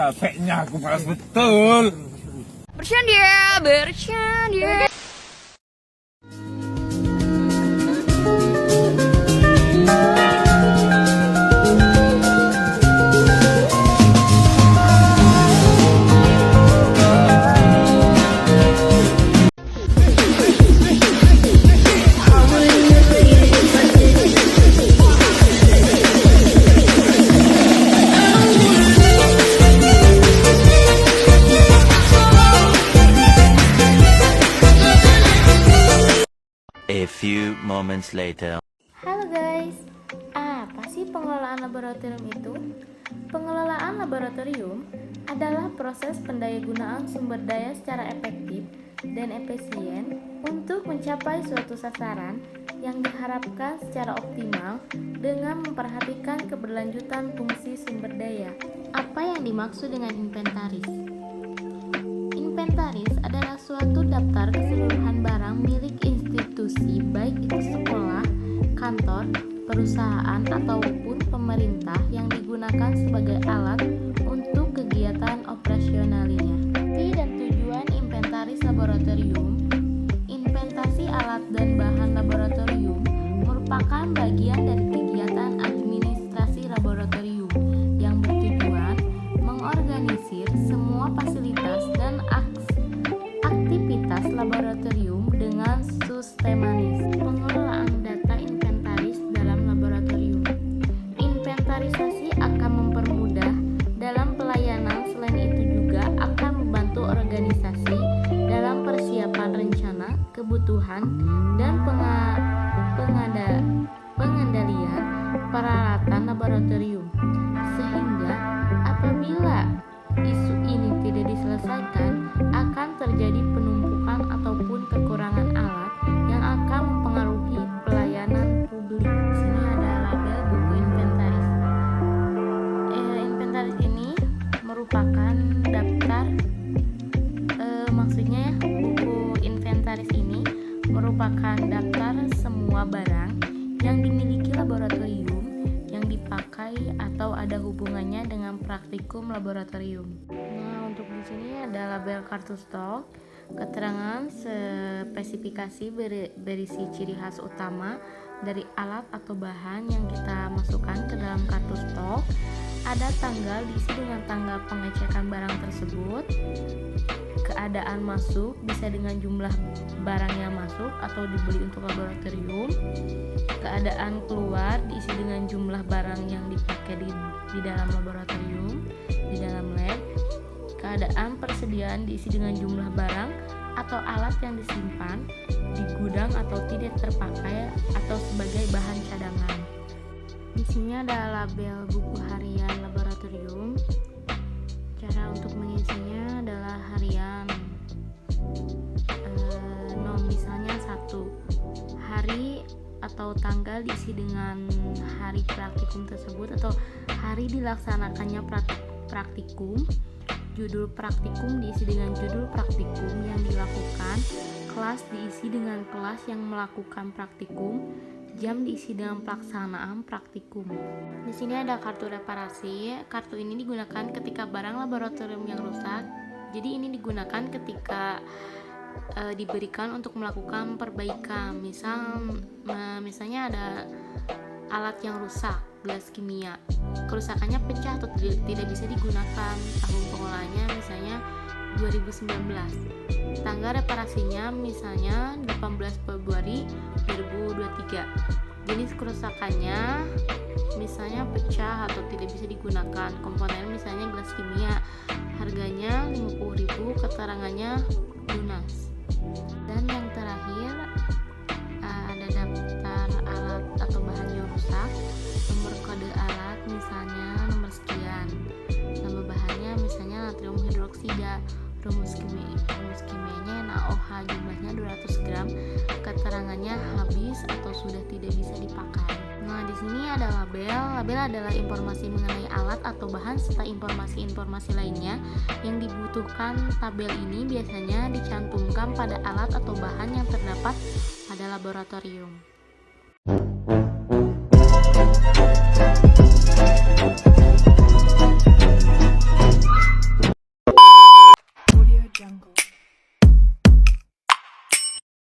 capeknya aku malas betul. Bercanda, bercanda. A few moments later. Halo guys, apa sih pengelolaan laboratorium itu? Pengelolaan laboratorium adalah proses pendayagunaan sumber daya secara efektif dan efisien untuk mencapai suatu sasaran yang diharapkan secara optimal dengan memperhatikan keberlanjutan fungsi sumber daya. Apa yang dimaksud dengan inventaris? Inventaris adalah suatu daftar keseluruhan barang milik institusi, baik itu sekolah, kantor, perusahaan, ataupun pemerintah yang digunakan sebagai alat untuk kegiatan operasionalnya. Fungsi dan tujuan inventaris laboratorium. Inventasi alat dan bahan laboratorium merupakan bagian dari kegiatan administrasi laboratorium yang bertujuan mengorganisir semua fasilitas dan aktivitas laboratorium dengan sistematis. Pengelolaan data inventaris dalam laboratorium. Inventarisasi akan mempermudah dalam pelayanan, selain itu juga akan membantu organisasi dalam persiapan rencana, kebutuhan, dan pengendalian peralatan laboratorium. Sehingga apabila isu ini tidak diselesaikan, akan terjadi penumpukan ataupun kekurangan alat yang akan mempengaruhi pelayanan publik. Di sini ada label buku inventaris. Inventaris ini merupakan daftar, maksudnya buku inventaris ini merupakan daftar semua barang yang dimiliki laboratorium yang dipakai atau ada hubungannya dengan praktikum laboratorium. Nah, untuk di sini ada label kartu stok, keterangan spesifikasi berisi ciri khas utama dari alat atau bahan yang kita masukkan ke dalam kartu stok. Ada tanggal diisi dengan tanggal pengecekan barang tersebut. Keadaan masuk bisa dengan jumlah barang yang masuk atau dibeli untuk laboratorium. Keadaan keluar diisi dengan jumlah barang yang dipakai di dalam laboratorium, di dalam lab. Keadaan persediaan diisi dengan jumlah barang atau alat yang disimpan di gudang atau tidak terpakai atau sebagai bahan cadangan. Di sini ada label buku harian laboratorium. Cara untuk mengisinya adalah harian. Misalnya 1 hari atau tanggal diisi dengan hari praktikum tersebut atau hari dilaksanakannya praktikum. Judul praktikum diisi dengan judul praktikum yang dilakukan. Kelas diisi dengan kelas yang melakukan praktikum. Jam diisi dengan pelaksanaan praktikum. Di sini ada kartu reparasi. Kartu ini digunakan ketika barang laboratorium yang rusak. Jadi ini digunakan ketika diberikan untuk melakukan perbaikan. Misalnya ada alat yang rusak, gelas kimia, kerusakannya pecah atau tidak bisa digunakan. Tahun pengolahannya misalnya 2019. Tanggal reparasinya misalnya 18 Februari 2023. Jenis kerusakannya misalnya pecah atau tidak bisa digunakan. Komponen misalnya gelas kimia, harganya 50.000, keterangannya lunas. Dan yang terakhir ada daftar alat atau bahan yang rusak, nomor kode alat misalnya nomor sekian, nama bahannya misalnya natrium hidroksida, rumus kimianya NaOH, jumlahnya 200 gram, keterangannya habis atau sudah tidak bisa dipakai. Nah, di sini ada label. Label adalah informasi mengenai alat atau bahan serta informasi-informasi lainnya yang dibutuhkan. Tabel ini biasanya dicantumkan pada alat atau bahan yang terdapat pada laboratorium.